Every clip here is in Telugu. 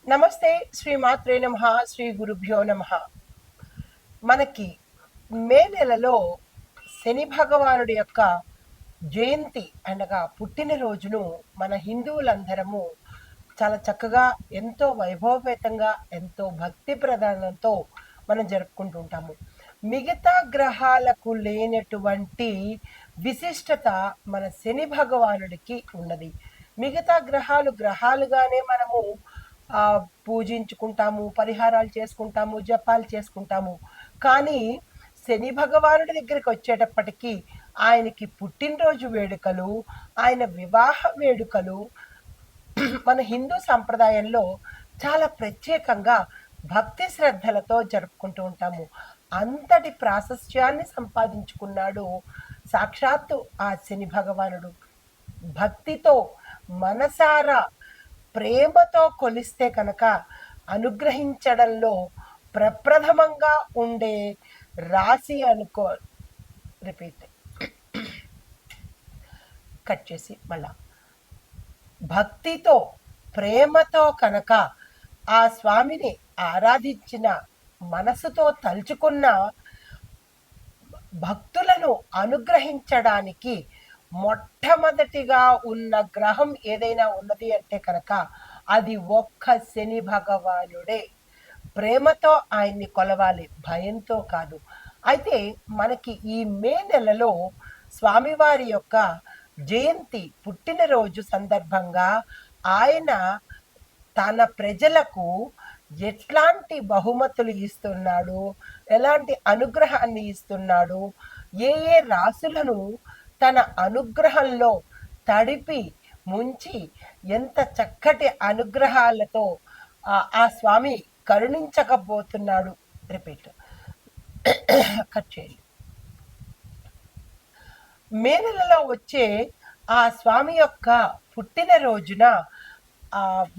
నమస్తే. శ్రీ మాత్రే నమః. శ్రీ గురుభ్యో నమః. మనకి మే నెలలో శని భగవానుడి యొక్క జయంతి అనగా పుట్టినరోజును మన హిందువులందరము చాలా చక్కగా, ఎంతో వైభవపేతంగా, ఎంతో భక్తి ప్రధానంతో మనం జరుపుకుంటూ ఉంటాము. మిగతా గ్రహాలకు లేనటువంటి విశిష్టత మన శని భగవానుడికి ఉన్నది. మిగతా గ్రహాలుగానే మనము పూజించుకుంటాము, పరిహారాలు చేసుకుంటాము, జపాలు చేసుకుంటాము. కానీ శని భగవానుడి దగ్గరికి వచ్చేటప్పటికి ఆయనకి పుట్టినరోజు వేడుకలు, ఆయన వివాహ వేడుకలు మన హిందూ సంప్రదాయంలో చాలా ప్రత్యేకంగా భక్తి శ్రద్ధలతో జరుపుకుంటూ ఉంటాము. అంతటి ప్రాశస్త్యాన్ని సంపాదించుకున్నాడు సాక్షాత్తు ఆ శని భగవానుడు. భక్తితో మనసారా ప్రేమతో కొలిస్తే కనుక అనుగ్రహించడంలో ప్రప్రథమంగా ఉండే రాశి అనుకో. రిపీట్ కట్ చేసి మళ్ళా. భక్తితో ప్రేమతో కనుక ఆ స్వామిని ఆరాధించిన, మనసుతో తలుచుకున్న భక్తులను అనుగ్రహించడానికి మొట్టమొదటిగా ఉన్న గ్రహం ఏదైనా ఉన్నది అంటే కనుక అది ఒక్క శని భగవానుడే. ప్రేమతో ఆయన్ని కొలవాలి, భయంతో కాదు. అయితే మనకి ఈ మే నెలలో స్వామివారి యొక్క జయంతి, పుట్టినరోజు సందర్భంగా ఆయన తన ప్రజలకు ఎట్లాంటి బహుమతులు ఇస్తున్నాడు, ఎలాంటి అనుగ్రహాన్ని ఇస్తున్నాడు, ఏ ఏ రాసులను తన అనుగ్రహంలో తడిపి ముంచి ఎంత చక్కటి అనుగ్రహాలతో ఆ స్వామి కరుణించకపోతున్నాడు. రిపీట్ కట్ చేయండి. మే నెలలో వచ్చే ఆ స్వామి యొక్క పుట్టినరోజున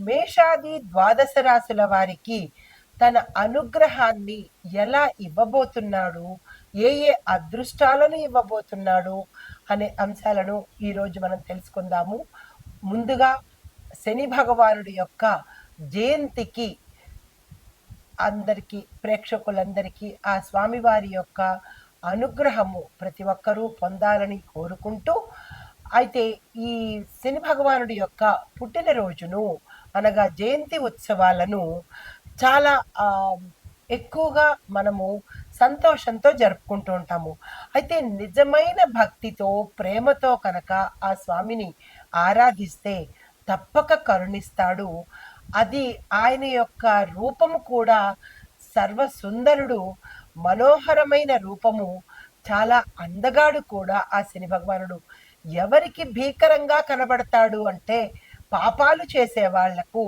మేషాది ద్వాదశ రాశుల వారికి తన అనుగ్రహాన్ని ఎలా ఇవ్వబోతున్నాడు, ఏ ఏ అదృష్టాలను ఇవ్వబోతున్నాడు అనే అంశాలను ఈరోజు మనం తెలుసుకుందాము. ముందుగా శని భగవానుడి యొక్క జయంతికి అందరికీ, ప్రేక్షకులందరికీ ఆ స్వామివారి యొక్క అనుగ్రహము ప్రతి ఒక్కరూ పొందాలని కోరుకుంటూ, అయితే ఈ శని భగవానుడి యొక్క పుట్టినరోజును అనగా జయంతి ఉత్సవాలను చాలా ఎక్కువగా మనము సంతోషంతో జరుపుకుంటూ ఉంటాము. అయితే నిజమైన భక్తితో, ప్రేమతో కనుక ఆ స్వామిని ఆరాధిస్తే తప్పక కరుణిస్తాడు. అది ఆయన యొక్క రూపము కూడా సర్వసుందరుడు, మనోహరమైన రూపము, చాలా అందగాడు కూడా ఆ శని భగవానుడు. ఎవరికి భీకరంగా కనబడతాడు అంటే పాపాలు చేసే వాళ్లకు,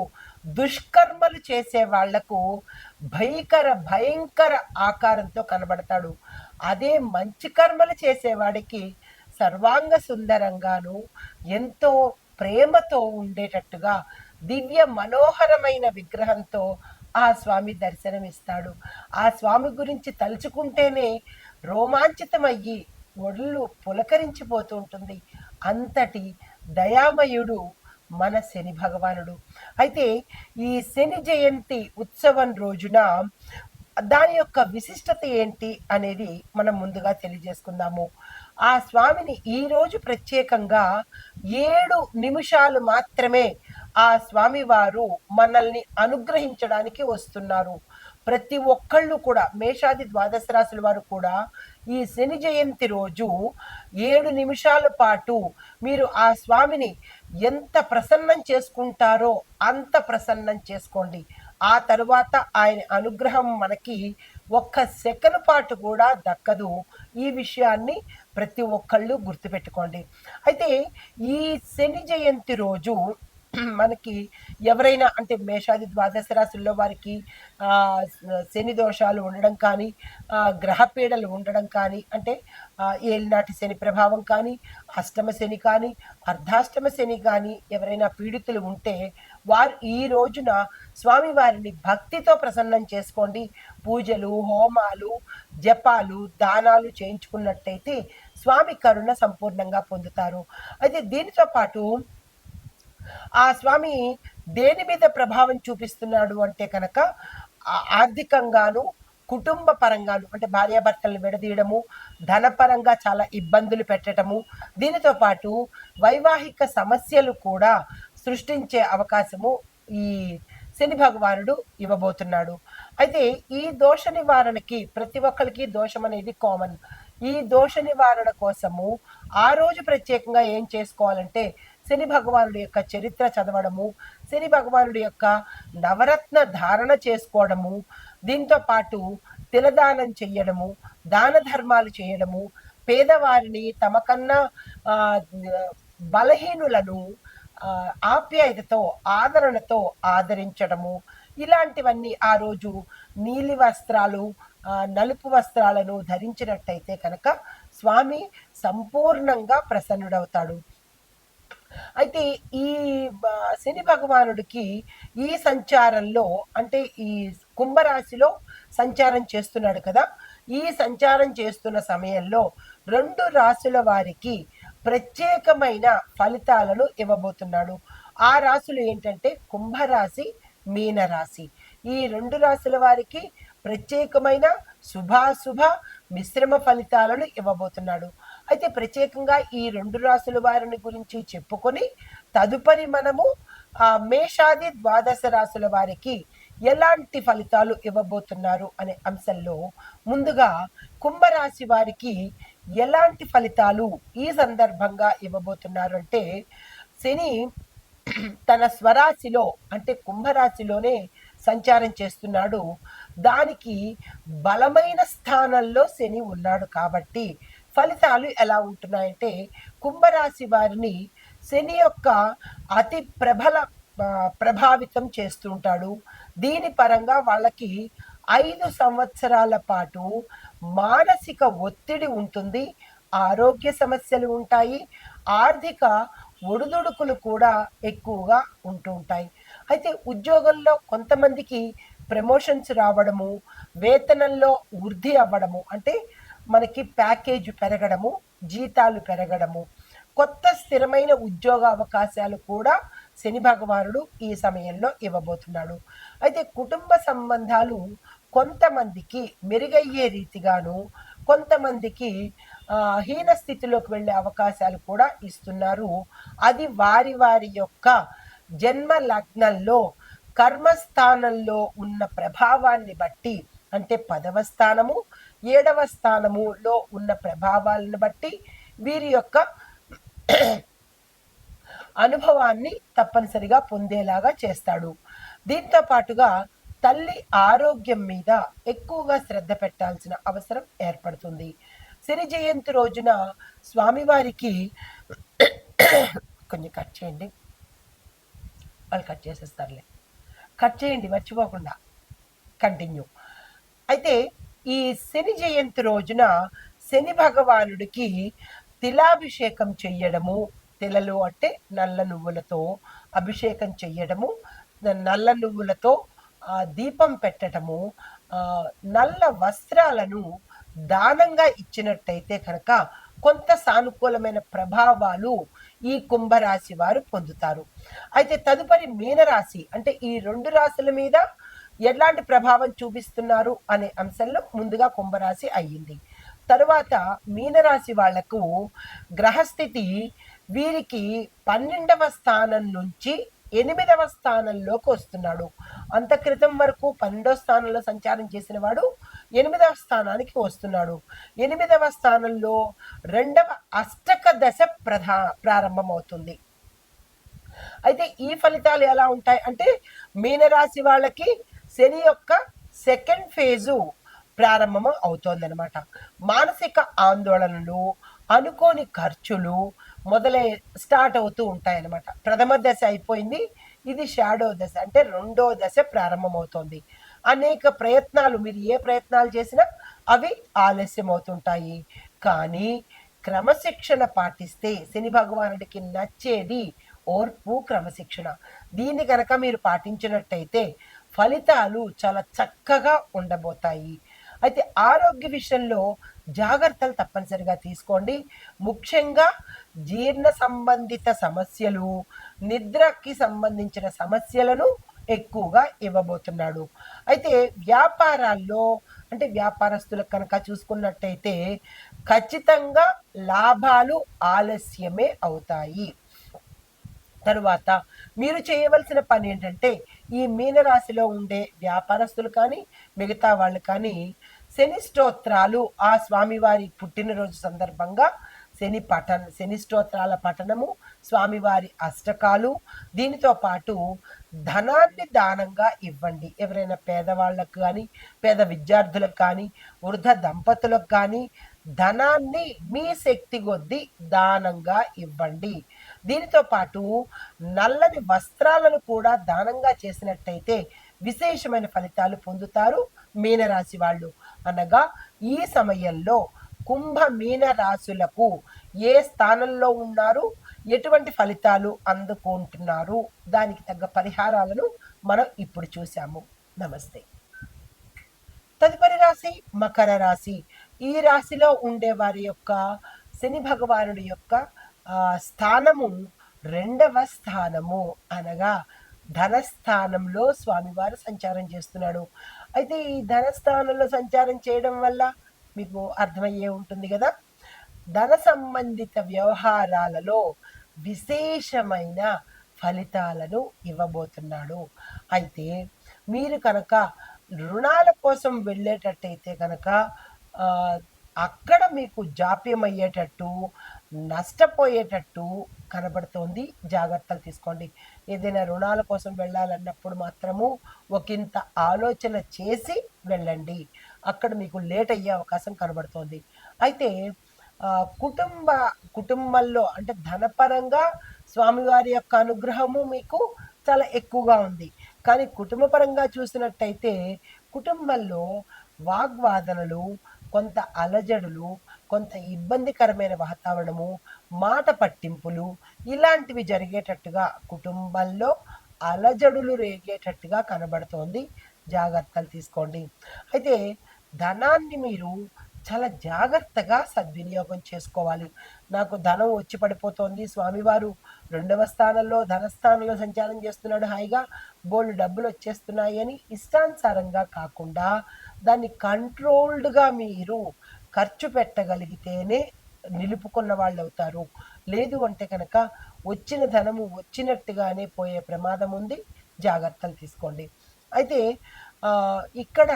దుష్కర్మలు చేసే వాళ్లకు భయంకర ఆకారంతో కనబడతాడు. అదే మంచి కర్మలు చేసేవాడికి సర్వాంగ సుందరంగాను, ఎంతో ప్రేమతో ఉండేటట్టుగా దివ్య మనోహరమైన విగ్రహంతో ఆ స్వామి దర్శనమిస్తాడు. ఆ స్వామి గురించి తలుచుకుంటేనే రోమాంచితమయ్యి ఒళ్ళు పులకరించిపోతూ ఉంటుంది. అంతటి దయామయుడు మన శని భగవానుడు. అయితే ఈ శని జయంతి ఉత్సవం రోజున దాని యొక్క విశిష్టత ఏంటి అనేది మనం ముందుగా తెలియజేసుకుందాము. ఆ స్వామిని ఈరోజు ప్రత్యేకంగా 7 నిమిషాలు మాత్రమే ఆ స్వామివారు మనల్ని అనుగ్రహించడానికి వస్తున్నారు. ప్రతి ఒక్కళ్ళు కూడా, మేషాది ద్వాదశ రాశుల వారు కూడా ఈ శని జయంతి రోజు 7 నిమిషాల పాటు మీరు ఆ స్వామిని ఎంత ప్రసన్నం చేసుకుంటారో అంత ప్రసన్నం చేసుకోండి. ఆ తరువాత ఆయన అనుగ్రహం మనకి ఒక్క సెకను పాటు కూడా దక్కదు. ఈ విషయాన్ని ప్రతి ఒక్కళ్ళు గుర్తుపెట్టుకోండి. అయితే ఈ శని జయంతి రోజు మనకి ఎవరైనా, అంటే మేషాది ద్వాదశ రాశుల్లో వారికి శని దోషాలు ఉండడం కానీ, గ్రహపీడలు ఉండడం కానీ, అంటే ఏలినాటి శని ప్రభావం కానీ, అష్టమ శని కానీ, అర్ధాష్టమ శని కానీ ఎవరైనా పీడితులు ఉంటే వారు ఈ రోజున స్వామివారిని భక్తితో ప్రసన్నం చేసుకోండి. పూజలు, హోమాలు, జపాలు, దానాలు చేయించుకున్నట్టయితే స్వామి కరుణ సంపూర్ణంగా పొందుతారు. అయితే దీనితో పాటు ఆ స్వామి దేని మీద ప్రభావం చూపిస్తున్నాడు అంటే కనుక ఆర్థికంగాను, కుటుంబ పరంగాను, అంటే భార్యాభర్తలను విడదీయడము, ధనపరంగా చాలా ఇబ్బందులు పెట్టడము, దీనితో పాటు వైవాహిక సమస్యలు కూడా సృష్టించే అవకాశము ఈ శని భగవానుడు ఇవ్వబోతున్నాడు. అయితే ఈ దోష నివారణకి ప్రతి ఒక్కరికి దోషం అనేది కామన్. ఈ దోష నివారణ కోసము ఆ రోజు ప్రత్యేకంగా ఏం చేసుకోవాలంటే శని భగవానుడి యొక్క చరిత్ర చదవడము, శని భగవానుడి యొక్క నవరత్న ధారణ చేసుకోవడము, దీంతో పాటు తిలదానం చెయ్యడము, దాన ధర్మాలు చేయడము, పేదవారిని తమకన్నా బలహీనులను ఆప్యాయతతో ఆదరణతో ఆదరించడము, ఇలాంటివన్నీ ఆ రోజు నీలి వస్త్రాలు, నలుపు వస్త్రాలను ధరించినట్టయితే కనుక స్వామి సంపూర్ణంగా ప్రసన్నుడవుతాడు. అయితే ఈ శని భగవానుడికి ఈ సంచారంలో, అంటే ఈ కుంభరాశిలో సంచారం చేస్తున్నాడు కదా, ఈ సంచారం చేస్తున్న సమయంలో 2 రాశుల వారికి ప్రత్యేకమైన ఫలితాలను ఇవ్వబోతున్నాడు. ఆ రాశులు ఏంటంటే కుంభరాశి, మీనరాశి. ఈ 2 రాశుల వారికి ప్రత్యేకమైన శుభాశుభ మిశ్రమ ఫలితాలను ఇవ్వబోతున్నాడు. అయితే ప్రత్యేకంగా ఈ 2 రాశుల వారిని గురించి చెప్పుకొని తదుపరి మనము మేషాది ద్వాదశ రాశుల వారికి ఎలాంటి ఫలితాలు ఇవ్వబోతున్నారు అనే అంశంలో ముందుగా కుంభరాశి వారికి ఎలాంటి ఫలితాలు ఈ సందర్భంగా ఇవ్వబోతున్నారు అంటే, శని తన స్వరాశిలో అంటే కుంభరాశిలోనే సంచారం చేస్తున్నాడు. దానికి బలమైన స్థానంలో శని ఉన్నాడు కాబట్టి ఫలితాలు ఎలా ఉంటున్నాయంటే, కుంభరాశి వారిని శని యొక్క అతి ప్రభావితం చేస్తుంటాడు. దీని పరంగా వాళ్ళకి 5 సంవత్సరాల పాటు మానసిక ఒత్తిడి ఉంటుంది, ఆరోగ్య సమస్యలు ఉంటాయి, ఆర్థిక ఒడిదుడుకులు కూడా ఎక్కువగా ఉంటూ ఉంటాయి. అయితే ఉద్యోగంలో కొంతమందికి ప్రమోషన్స్ రావడము, వేతనంలో వృద్ధి అవ్వడము, అంటే మనకి ప్యాకేజ్ పెరగడము, జీతాలు పెరగడము, కొత్త స్థిరమైన ఉద్యోగ అవకాశాలు కూడా శని భగవానుడు ఈ సమయంలో ఇవ్వబోతున్నాడు. అయితే కుటుంబ సంబంధాలు కొంతమందికి మెరుగయ్యే రీతిగాను, కొంతమందికి హీన స్థితిలోకి వెళ్ళే అవకాశాలు కూడా ఇస్తున్నారు. అది వారి వారి యొక్క జన్మ లగ్నంలో కర్మస్థానంలో ఉన్న ప్రభావాన్ని బట్టి, అంటే 10వ స్థానము 7వ స్థానములో ఉన్న ప్రభావాలను బట్టి వీరి యొక్క అనుభవాన్ని తప్పనిసరిగా పొందేలాగా చేస్తాడు. దీంతో పాటుగా తల్లి ఆరోగ్యం మీద ఎక్కువగా శ్రద్ధ పెట్టాల్సిన అవసరం ఏర్పడుతుంది. శని జయంతి రోజున స్వామివారికి కొంచెం కట్ చేయండి, వాళ్ళు కట్ చేసేస్తారులే, కట్ చేయండి మర్చిపోకుండా, కంటిన్యూ. అయితే ఈ శని జయంతి రోజున శని భగవానుడికి తిలాభిషేకం చెయ్యడము, తిలలు అంటే నల్ల నువ్వులతో అభిషేకం చెయ్యడము, నల్ల నువ్వులతో దీపం పెట్టడము, నల్ల వస్త్రాలను దానంగా ఇచ్చినట్టయితే కనుక కొంత సానుకూలమైన ప్రభావాలు ఈ కుంభరాశి వారు పొందుతారు. అయితే తదుపరి మీనరాశి, అంటే ఈ 2 రాశుల మీద ఎలాంటి ప్రభావం చూపిస్తున్నారు అనే అంశంలో ముందుగా కుంభరాశి అయ్యింది. తరువాత మీనరాశి వాళ్లకు గ్రహస్థితి వీరికి 12వ స్థానం నుంచి 8వ స్థానంలోకి వస్తున్నాడు. అంత క్రితం వరకు 12వ స్థానంలో సంచారం చేసిన వాడు 8వ స్థానానికి వస్తున్నాడు. 8వ స్థానంలో 2వ అష్టక దశ ప్రారంభమవుతుంది. అయితే ఈ ఫలితాలు ఎలా ఉంటాయి అంటే, మీనరాశి వాళ్ళకి శని యొక్క సెకండ్ ఫేజు ప్రారంభం అవుతోందనమాట. మానసిక ఆందోళనలు, అనుకోని ఖర్చులు స్టార్ట్ అవుతూ ఉంటాయన్నమాట. ప్రథమ దశ అయిపోయింది, ఇది షాడో దశ, అంటే 2వ దశ ప్రారంభమవుతోంది. అనేక ప్రయత్నాలు, మీరు ఏ ప్రయత్నాలు చేసినా అవి ఆలస్యం అవుతుంటాయి. కానీ క్రమశిక్షణ పాటిస్తే శని భగవానుడికి నచ్చేది ఓర్పు, క్రమశిక్షణ. దీన్ని కనుక మీరు పాటించినట్టయితే ఫలితాలు చాలా చక్కగా ఉండబోతాయి. అయితే ఆరోగ్య విషయంలో జాగ్రత్తలు తప్పనిసరిగా తీసుకోండి. ముఖ్యంగా జీర్ణ సంబంధిత సమస్యలు, నిద్రకి సంబంధించిన సమస్యలను ఎక్కువగా ఇవ్వబోతున్నాడు. అయితే వ్యాపారాల్లో అంటే వ్యాపారస్తులకు కనుక చూసుకున్నట్టయితే ఖచ్చితంగా లాభాలు ఆలస్యమే అవుతాయి. తరువాత మీరు చేయవలసిన పని ఏంటంటే ఈ మీనరాశిలో ఉండే వ్యాపారస్తులు కానీ మిగతా వాళ్ళు కానీ శని స్తోత్రాలు ఆ స్వామివారి పుట్టినరోజు సందర్భంగా శని స్తోత్రాల పఠనము, స్వామివారి అష్టకాలు, దీనితో పాటు ధనాన్ని దానంగా ఇవ్వండి. ఎవరైనా పేదవాళ్ళకు కానీ, పేద విద్యార్థులకు కానీ, వృద్ధ దంపతులకు కానీ ధనాన్ని మీ శక్తి కొద్దీ దానంగా ఇవ్వండి. దీనితో పాటు నల్లని వస్త్రాలను కూడా దానంగా చేసినట్టయితే విశేషమైన ఫలితాలు పొందుతారు మీనరాశి వాళ్ళు. అనగా ఈ సమయంలో కుంభ మీన రాశులకు ఏ స్థానంలో ఉన్నారు, ఎటువంటి ఫలితాలు అందుకుంటున్నారు, దానికి తగ్గ పరిహారాలను మనం ఇప్పుడు చూసాము. నమస్తే. తదుపరి రాశి మకర రాశి. ఈ రాశిలో ఉండే వారి యొక్క శని భగవానుడి యొక్క స్థానము 2వ స్థానము, అనగా ధనస్థానంలో స్వామివారు సంచారం చేస్తున్నాడు. అయితే ఈ ధనస్థానంలో సంచారం చేయడం వల్ల మీకు అర్థమయ్యే ఉంటుంది కదా, ధన సంబంధిత వ్యవహారాలలో విశేషమైన ఫలితాలను ఇవ్వబోతున్నాడు. అయితే మీరు కనుక రుణాల కోసం వెళ్ళేటట్టయితే కనుక అక్కడ మీకు జాప్యం అయ్యేటట్టు, నష్టపోయేటట్టు కనబడుతోంది. జాగ్రత్తలు తీసుకోండి. ఏదైనా రుణాల కోసం వెళ్ళాలన్నప్పుడు మాత్రము ఒకంత ఆలోచన చేసి వెళ్ళండి. అక్కడ మీకు లేట్ అయ్యే అవకాశం కనబడుతోంది. అయితే కుటుంబంలో అంటే ధనపరంగా స్వామివారి యొక్క అనుగ్రహము మీకు చాలా ఎక్కువగా ఉంది. కానీ కుటుంబపరంగా చూసినట్టయితే కుటుంబంలో వాగ్వాదనలు, కొంత అలజడులు, కొంత ఇబ్బందికరమైన వాతావరణము, మాట పట్టింపులు ఇలాంటివి జరిగేటట్టుగా, కుటుంబంలో అలజడులు రేగేటట్టుగా కనబడుతోంది. జాగ్రత్తలు తీసుకోండి. అయితే ధనాన్ని మీరు చాలా జాగ్రత్తగా సద్వినియోగం చేసుకోవాలి. నాకు ధనం వచ్చి పడిపోతోంది, స్వామివారు 2వ స్థానంలో ధనస్థానంలో సంచారం చేస్తున్నాడు, హాయిగా బోల్డ్ డబ్బులు వచ్చేస్తున్నాయి అని ఇష్టానుసారంగా కాకుండా దాన్ని కంట్రోల్డ్గా మీరు ఖర్చు పెట్టగలిగితేనే నిలుపుకున్న వాళ్ళు అవుతారు. లేదు అంటే కనుక వచ్చిన ధనము వచ్చినట్టుగానే పోయే ప్రమాదం ఉంది. జాగ్రత్తలు తీసుకోండి. అయితే ఇక్కడ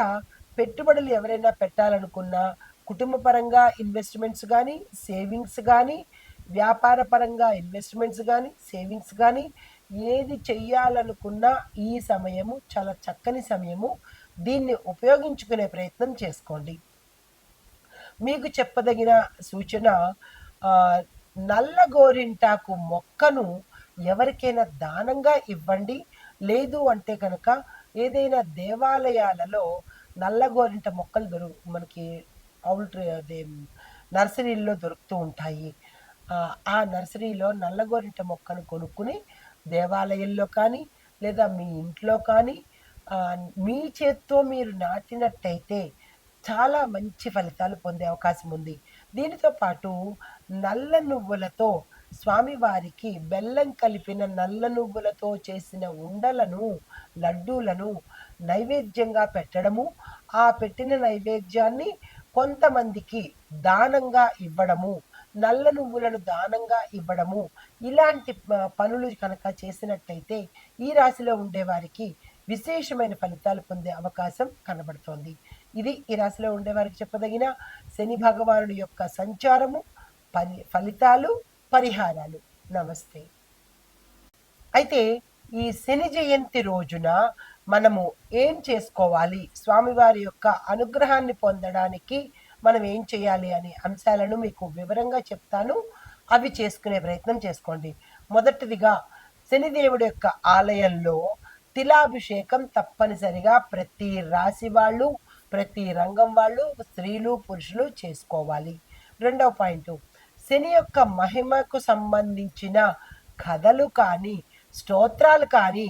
పెట్టుబడులు ఎవరైనా పెట్టాలనుకున్నా, కుటుంబ పరంగా ఇన్వెస్ట్మెంట్స్ కానీ, సేవింగ్స్ కానీ, వ్యాపార పరంగా ఇన్వెస్ట్మెంట్స్ కానీ, సేవింగ్స్ కానీ ఏది చెయ్యాలనుకున్నా ఈ సమయము చాలా చక్కని సమయము. దీన్ని ఉపయోగించుకునే ప్రయత్నం చేసుకోండి. మీకు చెప్పదగిన సూచన, నల్ల గోరింటాకు మొక్కను ఎవరికైనా దానంగా ఇవ్వండి. లేదు అంటే కనుక ఏదైనా దేవాలయాలలో నల్ల గోరింట మొక్కలు మనకి అదే నర్సరీల్లో దొరుకుతూ ఉంటాయి. ఆ నర్సరీలో నల్ల గోరింట మొక్కను కొనుక్కుని దేవాలయంలో కానీ లేదా మీ ఇంట్లో కానీ మీ చేత్తో మీరు నాటినట్టయితే చాలా మంచి ఫలితాలు పొందే అవకాశం ఉంది. దీనితో పాటు నల్ల నువ్వులతో స్వామివారికి బెల్లం కలిపిన నల్ల నువ్వులతో చేసిన ఉండలను, లడ్డూలను నైవేద్యంగా పెట్టడము, ఆ పెట్టిన నైవేద్యాన్ని కొంతమందికి దానంగా ఇవ్వడము, నల్ల నువ్వులను దానంగా ఇవ్వడము, ఇలాంటి పనులు కనుక చేసినట్టయితే ఈ రాశిలో ఉండేవారికి విశేషమైన ఫలితాలు పొందే అవకాశం కనబడుతోంది. ఇది ఈ రాశిలో ఉండేవారికి చెప్పదగిన శని భగవానుడి యొక్క సంచారము, ఫలితాలు, పరిహారాలు. నమస్తే. అయితే ఈ శని జయంతి రోజున మనము ఏం చేసుకోవాలి, స్వామివారి యొక్క అనుగ్రహాన్ని పొందడానికి మనం ఏం చేయాలి అనే అంశాలను మీకు వివరంగా చెప్తాను. అవి చేసుకునే ప్రయత్నం చేసుకోండి. మొదటిదిగా శనిదేవుడి యొక్క ఆలయంలో తిలాభిషేకం తప్పనిసరిగా ప్రతి రాశి వాళ్ళు, ప్రతి రంగం వాళ్ళు, స్త్రీలు పురుషులు చేసుకోవాలి. రెండవ పాయింట్, శని యొక్క మహిమకు సంబంధించిన కథలు కానీ స్తోత్రాలు కానీ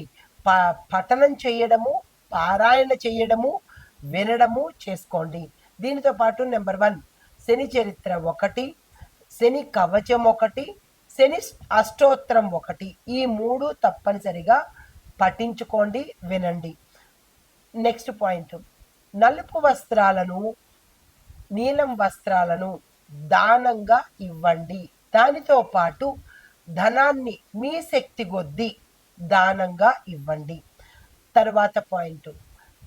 పఠనం చేయడము, పారాయణ చేయడము, వినడము చేసుకోండి. దీనితో పాటు నెంబర్ 1 శని చరిత్ర 1, శని కవచం 1, శని అష్టోత్తరం 1, ఈ 3 తప్పనిసరిగా పఠించుకోండి, వినండి. నెక్స్ట్ పాయింట్, నలుపు వస్త్రాలను, నీలం వస్త్రాలను దానంగా ఇవ్వండి. దానితో పాటు ధనాన్ని మీ శక్తి కొద్దీ దానంగా ఇవ్వండి. తర్వాత పాయింట్,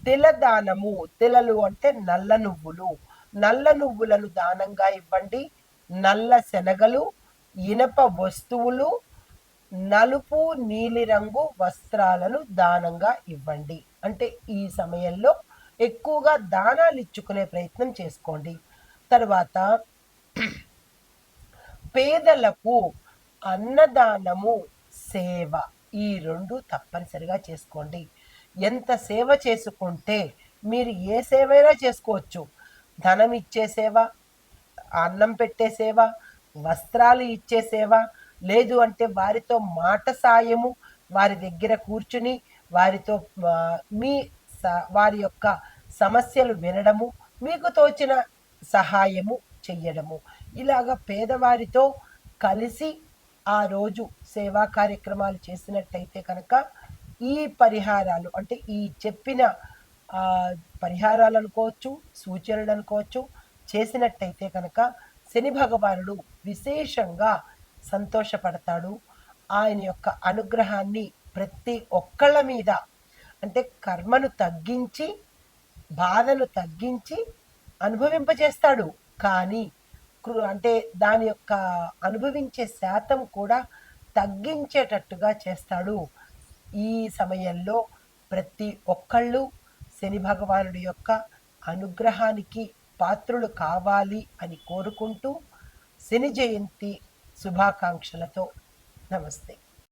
తిలదానము, తిలలు అంటే నల్ల నువ్వులు, నల్ల నువ్వులను దానంగా ఇవ్వండి. నల్ల శనగలు, ఇనప వస్తువులు, నలుపు నీలిరంగు వస్త్రాలను దానంగా ఇవ్వండి. అంటే ఈ సమయంలో ఎక్కువగా దానాలు ఇచ్చుకునే ప్రయత్నం చేసుకోండి. తర్వాత పేదలకు అన్నదానము, సేవ, ఈ 2 తప్పనిసరిగా చేసుకోండి. ఎంత సేవ చేసుకుంటే, మీరు ఏ సేవైనా చేసుకోవచ్చు. ధనం ఇచ్చే సేవ, అన్నం పెట్టే సేవ, వస్త్రాలు ఇచ్చే సేవ, లేదు అంటే వారితో మాట సాయము, వారి దగ్గర కూర్చుని వారితో మీ వారి యొక్క సమస్యలు వినడము, మీకు తోచిన సహాయము చెయ్యడము, ఇలాగ పేదవారితో కలిసి ఆ రోజు సేవా కార్యక్రమాలు చేసినట్టయితే కనుక ఈ పరిహారాలు అంటే ఈ చెప్పిన పరిహారాలు అనుకోవచ్చు, సూచనలు అనుకోవచ్చు, చేసినట్టయితే కనుక శని భగవానుడు విశేషంగా సంతోషపడతాడు. ఆయన యొక్క అనుగ్రహాన్ని ప్రతి ఒక్కళ్ళ మీద, అంటే కర్మను తగ్గించి, బాధను తగ్గించి అనుభవింపజేస్తాడు. కానీ అంటే దాని యొక్క అనుభవించే శాతం కూడా తగ్గించేటట్టుగా చేస్తాడు. ఈ సమయంలో ప్రతి ఒక్కళ్ళు శని భగవానుడి యొక్క అనుగ్రహానికి పాత్రులు కావాలి అని కోరుకుంటూ శని జయంతి శుభాకాంక్షలతో నమస్తే.